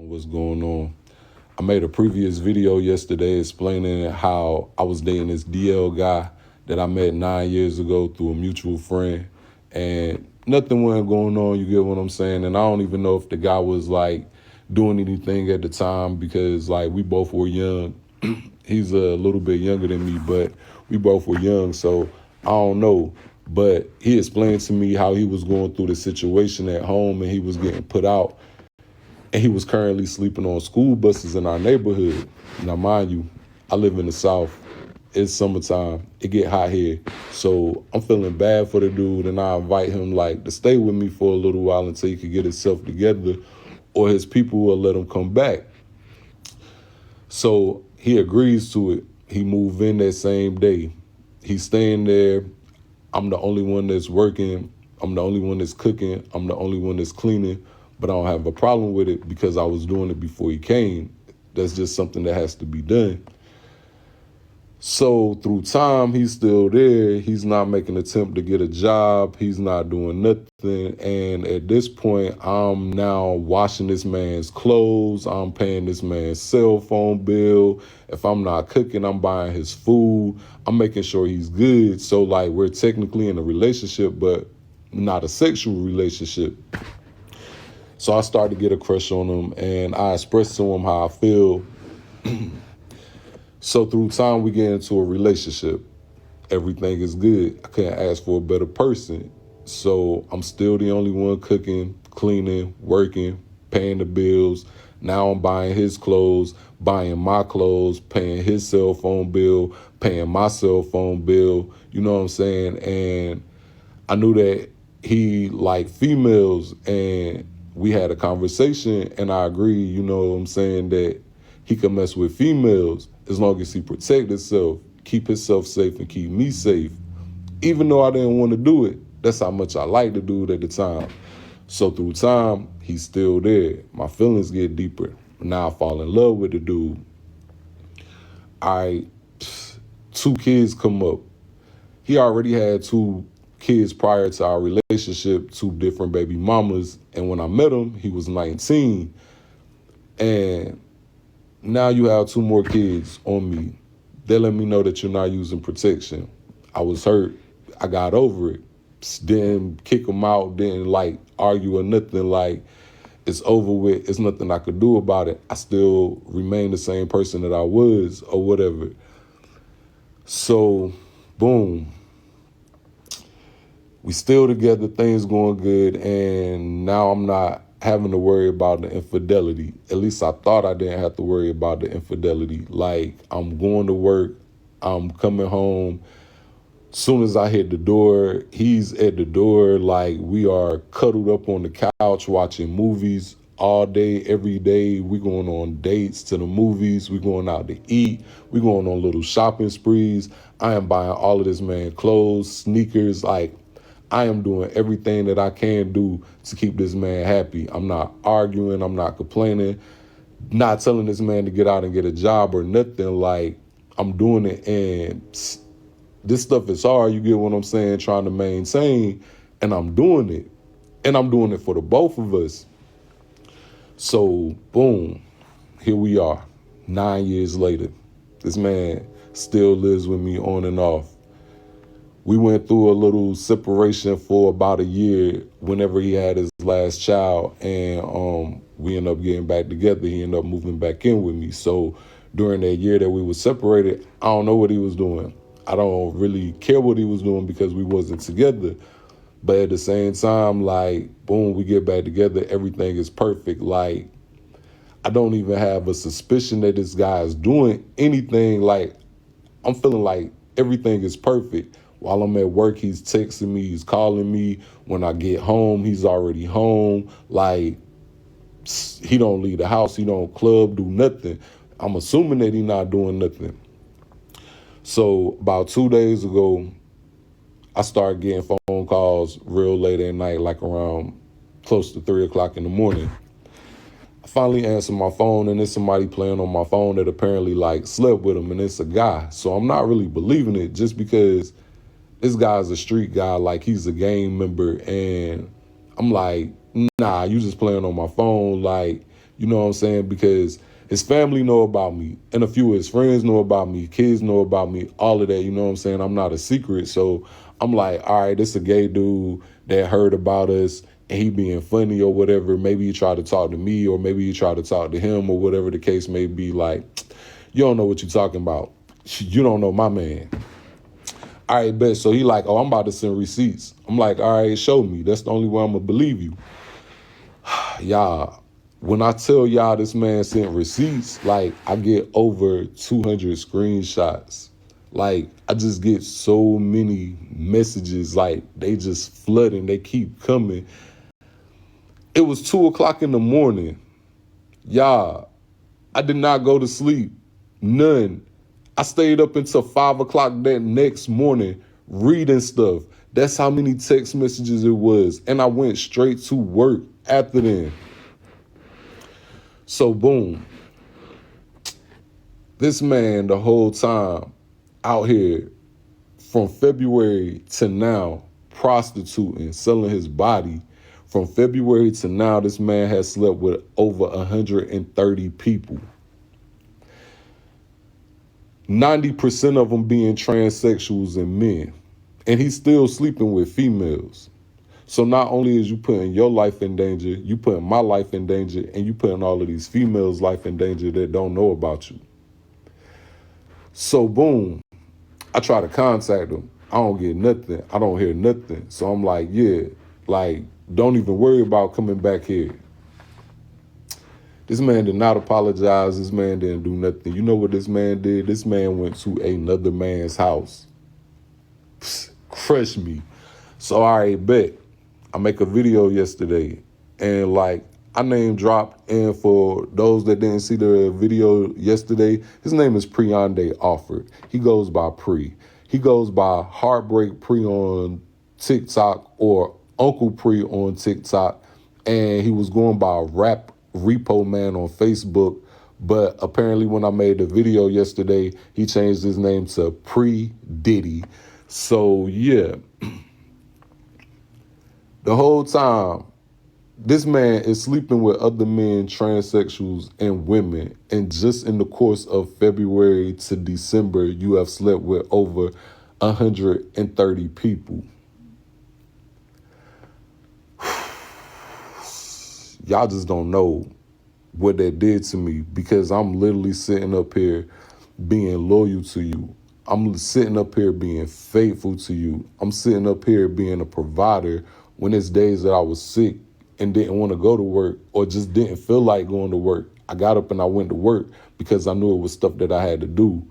What's going on? I made a previous video yesterday explaining how I was dating this DL guy that I met 9 years ago through a mutual friend, and nothing wasn't going on. You get what I'm saying? And I don't even know if the guy was like doing anything at the time because like we both were young. He's a little bit younger than me, but we both were young, so I don't know. But he explained to me how he was going through the situation at home and he was getting put out. And he was currently sleeping on school buses in our neighborhood. Now, mind you, I live in the South. It's summertime. It get hot here. So I'm feeling bad for the dude, and I invite him like to stay with me for a little while until he could get himself together, or his people will let him come back. So he agrees to it. He moved in that same day. He's staying there. I'm the only one that's working. I'm the only one that's cooking. I'm the only one that's cleaning. But I don't have a problem with it because I was doing it before he came. That's just something that has to be done. So through time, he's still there. He's not making an attempt to get a job. He's not doing nothing. And at this point, I'm now washing this man's clothes. I'm paying this man's cell phone bill. If I'm not cooking, I'm buying his food. I'm making sure he's good. So like we're technically in a relationship, but not a sexual relationship. So I started to get a crush on him, and I expressed to him how I feel. So through time, we get into a relationship. Everything is good. I couldn't ask for a better person. So I'm still the only one cooking, cleaning, working, paying the bills. Now I'm buying his clothes, buying my clothes, paying his cell phone bill, paying my cell phone bill. You know what I'm saying? And I knew that he liked females, and we had a conversation, and I agreed, you know what I'm saying, that he could mess with females as long as he protect himself, keep himself safe, and keep me safe. Even though I didn't want to do it, that's how much I liked the dude at the time. So through time, he's still there. My feelings get deeper. Now I fall in love with the dude. Two kids come up. He already had two kids prior to our relationship, two different baby mamas. And when I met him, he was 19. And now you have two more kids on me. They let me know that you're not using protection. I was hurt. I got over it. Didn't kick them out, didn't like argue or nothing. Like, it's over with. It's nothing I could do about it. I still remain the same person that I was or whatever. So, boom. We still together, things going good, and now I'm not having to worry about the infidelity. At least I thought I didn't have to worry about the infidelity. Like, I'm going to work, I'm coming home. Soon as I hit the door, he's at the door. Like, we are cuddled up on the couch watching movies all day, every day. We going on dates to the movies. We going out to eat. We going on little shopping sprees. I am buying all of this man clothes, sneakers, like, I am doing everything that I can do to keep this man happy. I'm not arguing. I'm not complaining. Not telling this man to get out and get a job or nothing. Like, I'm doing it. And this stuff is hard. You get what I'm saying? Trying to maintain. And I'm doing it. And I'm doing it for the both of us. So, boom. Here we are. 9 years later. This man still lives with me on and off. We went through a little separation for about a year whenever he had his last child, and we ended up getting back together. He ended up moving back in with me. So during that year that we were separated, I don't know what he was doing. I don't really care what he was doing because we wasn't together. But at the same time, like, boom, we get back together. Everything is perfect. Like, I don't even have a suspicion that this guy is doing anything. Like, I'm feeling like everything is perfect. While I'm at work, he's texting me, he's calling me. When I get home, he's already home. Like, he don't leave the house, he don't club, do nothing. I'm assuming that he's not doing nothing. So about 2 days ago, I started getting phone calls real late at night, like around close to 3 o'clock in the morning. I finally answered my phone, and there's somebody playing on my phone that apparently like slept with him, and it's a guy. So I'm not really believing it just because this guy's a street guy, like he's a gang member, and I'm like, nah, you just playing on my phone. Like, You know what I'm saying? Because his family know about me, and a few of his friends know about me, kids know about me, all of that. You know what I'm saying? I'm not a secret. So I'm like, all right, this a gay dude that heard about us and he being funny or whatever. Maybe he tried to talk to me, or maybe he tried to talk to him, or whatever the case may be. Like, you don't know what you're talking about. You don't know my man. All right, bet. So he like, oh, I'm about to send receipts. I'm like, all right, show me. That's the only way I'm going to believe you. Y'all, when I tell y'all this man sent receipts, like, I get over 200 screenshots. Like, I just get so many messages. Like, they just flooding. They keep coming. It was 2 o'clock in the morning. Y'all, I did not go to sleep. None. I stayed up until 5 o'clock that next morning reading stuff. That's how many text messages it was. And I went straight to work after then. So boom. This man the whole time out here from February to now prostituting, selling his body. From February to now, this man has slept with over 130 people. 90% of them being transsexuals and men. And he's still sleeping with females. So not only is you putting your life in danger, you putting my life in danger, and you putting all of these females' life in danger that don't know about you. So boom, I try to contact him. I don't get nothing. I don't hear nothing. So I'm like, yeah, like, don't even worry about coming back here. This man did not apologize. This man didn't do nothing. You know what this man did? This man went to another man's house. Crushed me. So all right, bet. I make a video yesterday. And like, I name dropped. And for those that didn't see the video yesterday, his name is Preyonde Alford. He goes by Pre. He goes by Heartbreak Pre on TikTok, or Uncle Pre on TikTok. And he was going by Rap Repo Man on Facebook, but apparently when I made the video yesterday, he changed his name to Pre Diddy. So yeah, the whole time this man is sleeping with other men, transsexuals, and women, and just in the course of February to December, you have slept with over 130 people. Y'all just don't know what that did to me, because I'm literally sitting up here being loyal to you. I'm sitting up here being faithful to you. I'm sitting up here being a provider when it's days that I was sick and didn't want to go to work, or just didn't feel like going to work. I got up and I went to work because I knew it was stuff that I had to do.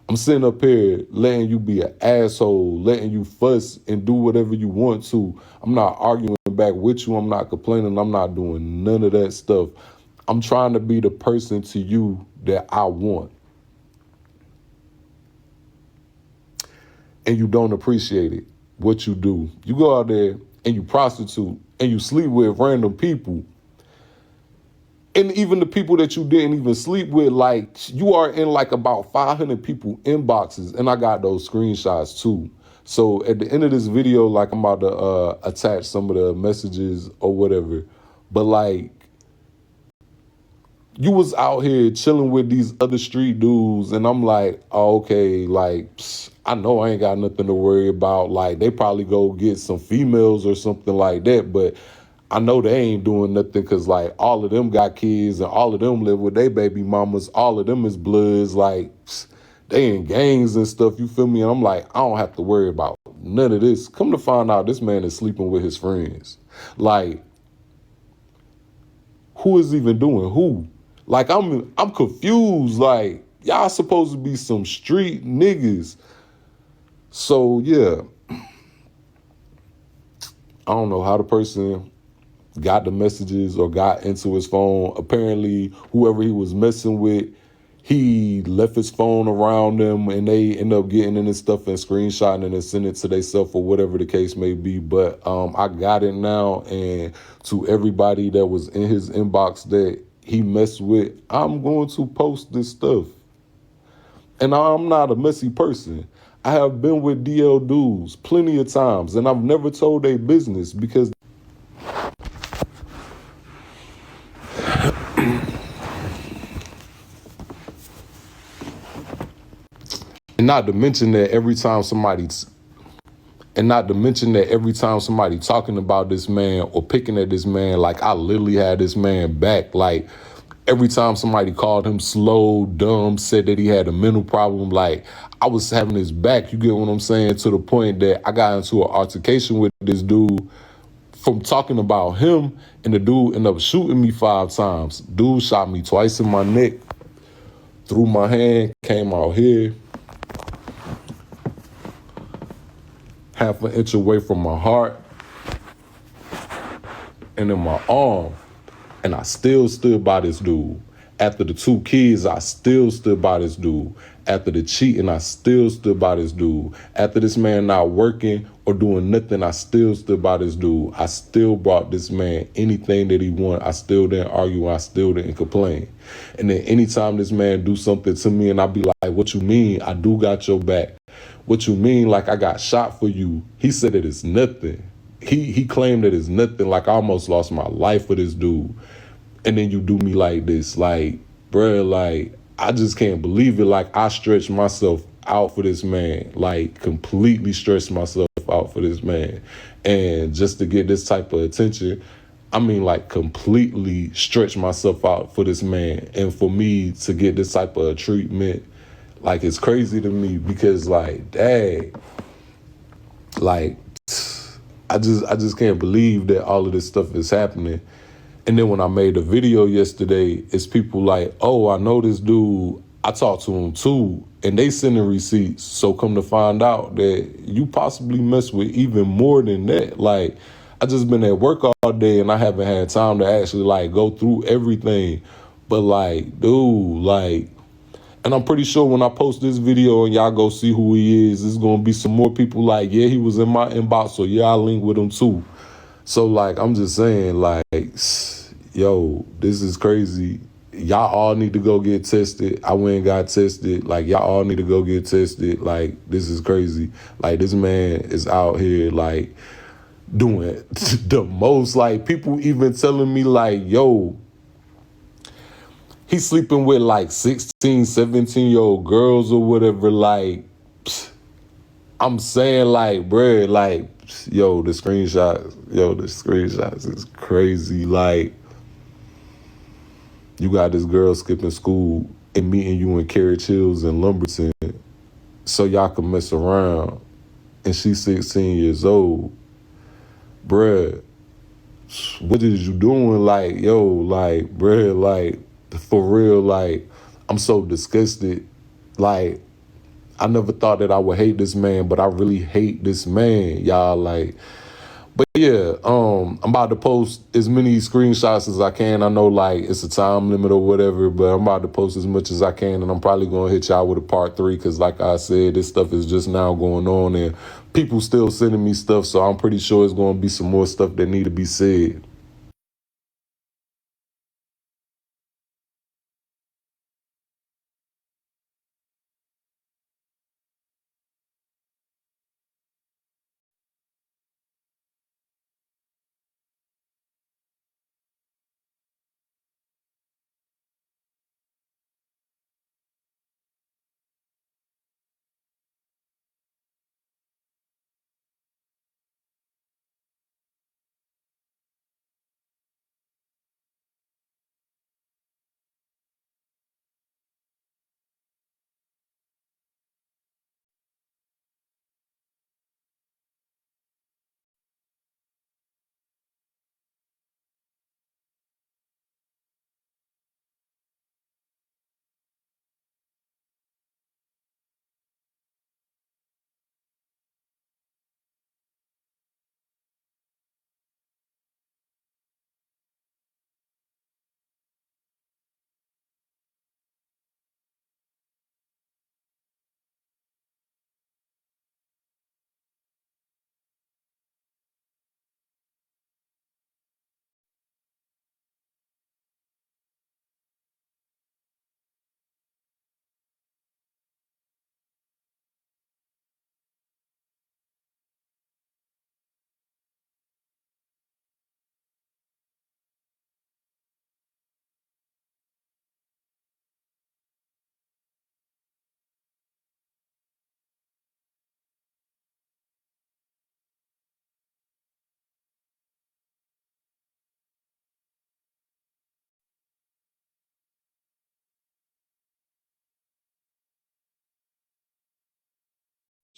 I'm sitting up here letting you be an asshole, letting you fuss and do whatever you want to. I'm not arguing back with you. I'm not complaining. I'm not doing none of that stuff. I'm trying to be the person to you that I want. And you don't appreciate it, what you do. You go out there and you prostitute and you sleep with random people. And even the people that you didn't even sleep with, like, you are in like about 500 people inboxes. And I got those screenshots too. So at the end of this video, like, I'm about to attach some of the messages or whatever. But like, you was out here chilling with these other street dudes, and I'm like, oh, okay, like, I know I ain't got nothing to worry about. Like, they probably go get some females or something like that, but I know they ain't doing nothing, because like, all of them got kids and all of them live with their baby mamas. All of them is bloods. Like, they in gangs and stuff, you feel me? And I'm like, I don't have to worry about none of this. Come to find out, this man is sleeping with his friends. Like, who is even doing who? Like, I'm confused. Like, y'all supposed to be some street niggas. So yeah, I don't know how the person got the messages or got into his phone. Apparently, whoever he was messing with, he left his phone around them, and they end up getting in his stuff and screenshotting it and sending it to themselves, or whatever the case may be. But I got it now, and to everybody that was in his inbox that he messed with, I'm going to post this stuff. And I'm not a messy person. I have been with DL dudes plenty of times, and I've never told their business, because And not to mention that every time somebody talking about this man or picking at this man, like I literally had this man back. Like every time somebody called him slow, dumb, said that he had a mental problem, like I was having his back. You get what I'm saying? To the point that I got into an altercation with this dude from talking about him, and the dude ended up shooting me 5 times. Dude shot me twice in my neck, through my hand, came out here, half an inch away from my heart, and in my arm. And I still stood by this dude. After the 2 kids, I still stood by this dude. After the cheating, I still stood by this dude. After this man not working or doing nothing, I still stood by this dude. I still brought this man anything that he wanted. I still didn't argue. I still didn't complain. And then anytime this man do something to me and I be like, what you mean? I do got your back. What you mean? Like I got shot for you. He said it is nothing. He claimed that it's nothing. Like I almost lost my life for this dude. And then you do me like this. Like, bruh, like, I just can't believe it. Like, I stretched myself out for this man. Like, completely stretched myself out for this man. And just to get this type of attention, I mean, like, completely stretch myself out for this man. And for me to get this type of treatment, like, it's crazy to me because, like, dang, like, I just can't believe that all of this stuff is happening. And then when I made the video yesterday, it's people like, oh, I know this dude. I talked to him too. And they sending receipts. So come to find out that you possibly mess with even more than that. Like, I just been at work all day and I haven't had time to actually like go through everything. But like, dude, like, and I'm pretty sure when I post this video and y'all go see who he is, there's going to be some more people like, yeah, he was in my inbox. So yeah, I link with him too. So like, I'm just saying like, yo, this is crazy. Y'all all need to go get tested. I went and got tested. Like, y'all all need to go get tested. Like, this is crazy. Like, this man is out here, like, doing the most. Like, people even telling me, like, yo, he's sleeping with, like, 16, 17-year-old girls or whatever. Like, I'm saying, like, bruh, like, the screenshots is crazy. Like, you got this girl skipping school and meeting you in Carriage Hills and Lumberton so y'all can mess around. And she's 16 years old. Bruh, what is you doing? Like, yo, like, bruh, like, for real, like, I'm so disgusted. Like, I never thought that I would hate this man, but I really hate this man, y'all. Like, but yeah, I'm about to post as many screenshots as I can. I know like it's a time limit or whatever, but I'm about to post as much as I can, and I'm probably gonna hit y'all with a part 3 because, like I said, this stuff is just now going on, and people still sending me stuff, so I'm pretty sure it's gonna be some more stuff that need to be said.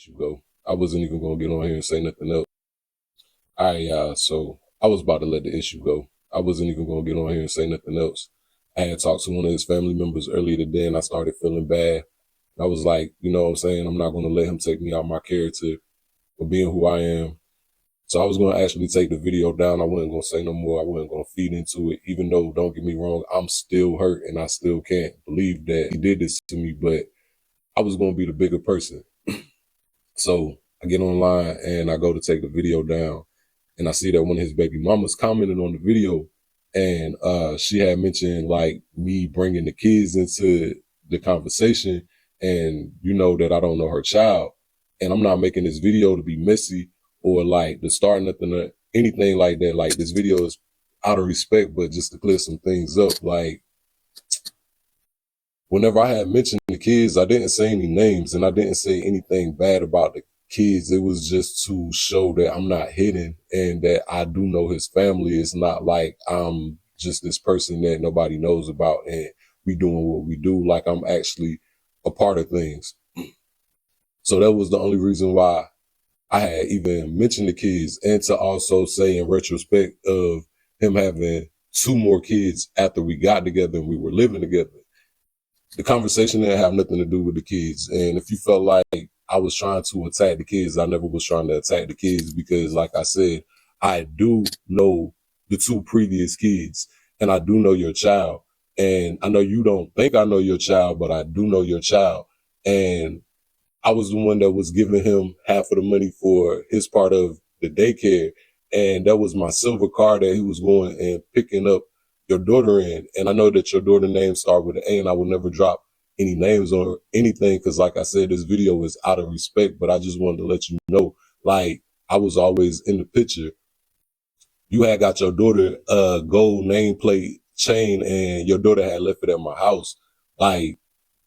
issue go. I wasn't even gonna get on here and say nothing else. All right, y'all. So I was about to let the issue go. I wasn't even gonna get on here and say nothing else. I had talked to one of his family members earlier today, and I started feeling bad. I was like, you know what I'm saying? I'm not gonna let him take me out my character for being who I am. So I was gonna actually take the video down. I wasn't gonna say no more. I wasn't gonna feed into it, even though, don't get me wrong, I'm still hurt and I still can't believe that he did this to me, but I was gonna be the bigger person. So I get online and I go to take the video down, and I see that one of his baby mamas commented on the video, and she had mentioned like me bringing the kids into the conversation, and you know that I don't know her child, and I'm not making this video to be messy or like to start nothing or anything like that. Like, this video is out of respect, but just to clear some things up. Like, whenever I had mentioned the kids, I didn't say any names and I didn't say anything bad about the kids. It was just to show that I'm not hidden and that I do know his family. It's not like I'm just this person that nobody knows about and we doing what we do. Like, I'm actually a part of things. So that was the only reason why I had even mentioned the kids, and to also say in retrospect of him having 2 more kids after we got together and we were living together. The conversation didn't have nothing to do with the kids. And if you felt like I was trying to attack the kids, I never was trying to attack the kids, because like I said, I do know the 2 previous kids and I do know your child. And I know you don't think I know your child, but I do know your child. And I was the one that was giving him half of the money for his part of the daycare. And that was my silver car that he was going and picking up your daughter in. And I know that your daughter's name started with an A, and I will never drop any names or anything, because like I said, this video is out of respect, but I just wanted to let you know, like, I was always in the picture. You had got your daughter a gold nameplate chain and your daughter had left it at my house. Like,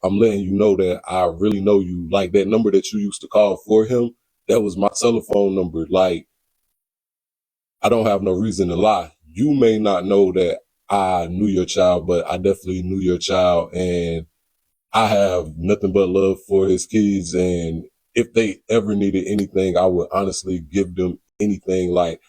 I'm letting you know that I really know you. Like, that number that you used to call for him, that was my telephone number. Like, I don't have no reason to lie. You may not know that I knew your child, but I definitely knew your child, and I have nothing but love for his kids. And if they ever needed anything, I would honestly give them anything. Like,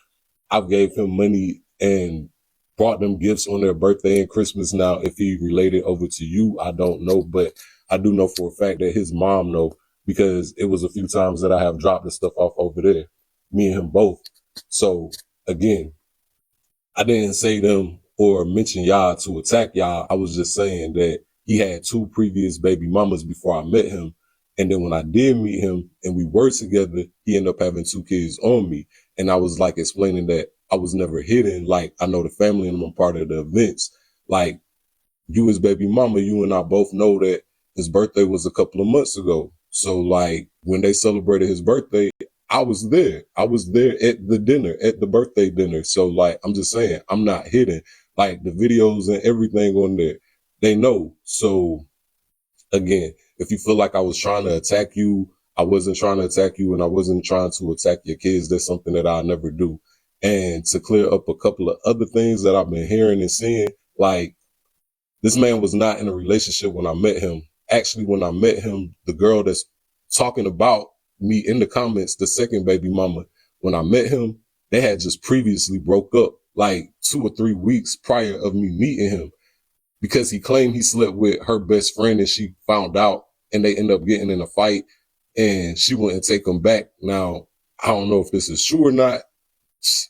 I've gave him money and brought them gifts on their birthday and Christmas. Now, if he related over to you, I don't know, but I do know for a fact that his mom know, because it was a few times that I have dropped the stuff off over there, me and him both. So again, I didn't say them or mention y'all to attack y'all. I was just saying that he had 2 previous baby mamas before I met him. And then when I did meet him and we were together, he ended up having 2 kids on me. And I was like explaining that I was never hidden. Like, I know the family and I'm a part of the events. Like, you his baby mama, you and I both know that his birthday was a couple of months ago. So like, when they celebrated his birthday, I was there. I was there at the dinner, at the birthday dinner. So like, I'm just saying, I'm not hidden. Like, the videos and everything on there, they know. So again, if you feel like I was trying to attack you, I wasn't trying to attack you, and I wasn't trying to attack your kids. That's something that I'll never do. And to clear up a couple of other things that I've been hearing and seeing, like, this man was not in a relationship when I met him. Actually, when I met him, the girl that's talking about me in the comments, the second baby mama, when I met him, they had just previously broke up like 2 or 3 weeks prior of me meeting him, because he claimed he slept with her best friend and she found out, and they end up getting in a fight and she wouldn't take him back. Now, I don't know if this is true or not,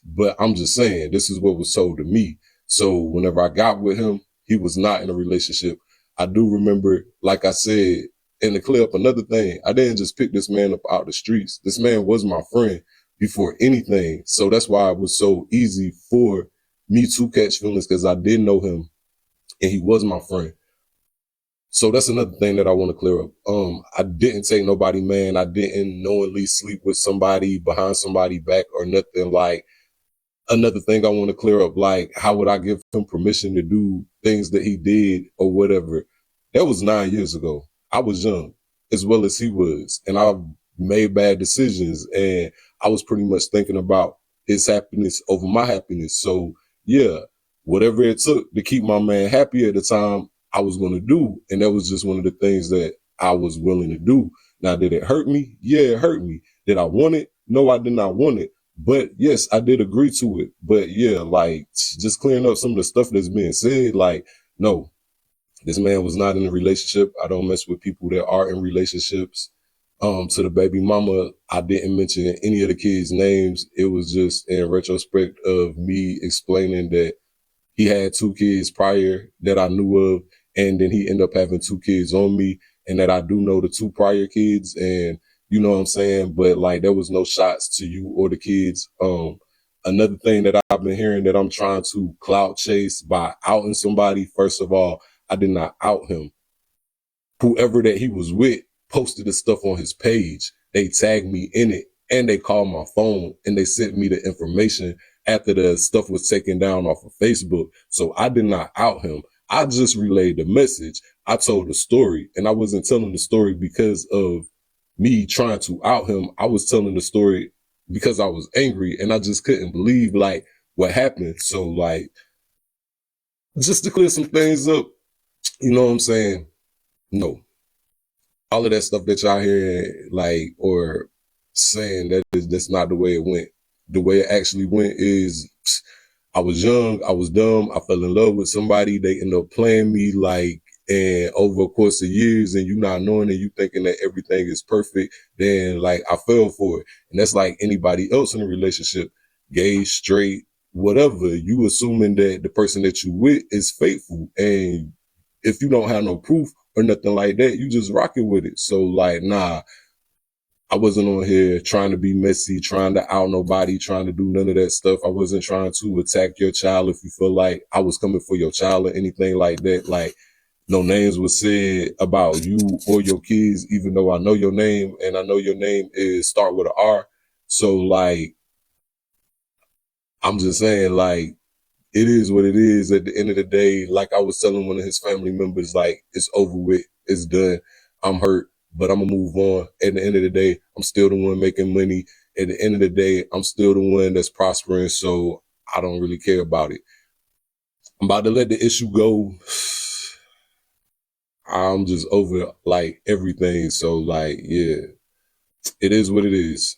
but I'm just saying, this is what was told to me. So whenever I got with him, he was not in a relationship. I do remember, like I said, in the clip, another thing, I didn't just pick this man up out the streets. This man was my friend before anything. So that's why it was so easy for me to catch feelings, because I did know him and he was my friend. So that's another thing that I want to clear up. I didn't take nobody, man. I didn't knowingly sleep with somebody behind somebody back or nothing. Like, another thing I want to clear up, like, how would I give him permission to do things that he did or whatever? That was 9 years ago. I was young as well as he was, and I made bad decisions, and I was pretty much thinking about his happiness over my happiness. So yeah, whatever it took to keep my man happy at the time, I was going to do. And that was just one of the things that I was willing to do. Now, did it hurt me? Yeah, it hurt me. Did I want it? No, I did not want it. But yes, I did agree to it. But yeah, like just clearing up some of the stuff that's being said, like, no, this man was not in a relationship. I don't mess with people that are in relationships. To the baby mama, I didn't mention any of the kids' names. It was just in retrospect of me explaining that he had two kids prior that I knew of, and then he ended up having two kids on me, and that I do know the two prior kids, and you know what I'm saying? But like there was no shots to you or the kids. Another thing that I've been hearing that I'm trying to clout chase by outing somebody, first of all, I did not out him. Whoever that he was with posted the stuff on his page. They tagged me in it and they called my phone and they sent me the information after the stuff was taken down off of Facebook. So I did not out him. I just relayed the message. I told the story, and I wasn't telling the story because of me trying to out him. I was telling the story because I was angry and I just couldn't believe like what happened. So like just to clear some things up, you know what I'm saying? No, all of that stuff that y'all hearing, like, or saying that's not the way it went. The way it actually went is I was young, I was dumb, I fell in love with somebody, they ended up playing me like, and over a course of years and you not knowing and you thinking that everything is perfect, then like I fell for it. And that's like anybody else in a relationship, gay, straight, whatever, you assuming that the person that you with is faithful. And if you don't have no proof or nothing like that, you just rocking with it. So like, nah, I wasn't on here trying to be messy, trying to out nobody, trying to do none of that stuff. I wasn't trying to attack your child if you feel like I was coming for your child or anything like that. Like no names were said about you or your kids, even though I know your name and I know your name is start with an R. So like, I'm just saying like, it is what it is at the end of the day. Like I was telling one of his family members, like it's over with, it's done. I'm hurt, but I'm gonna move on. At the end of the day, I'm still the one making money. At the end of the day, I'm still the one that's prospering. So I don't really care about it. I'm about to let the issue go. I'm just over like everything. So like, yeah, it is what it is.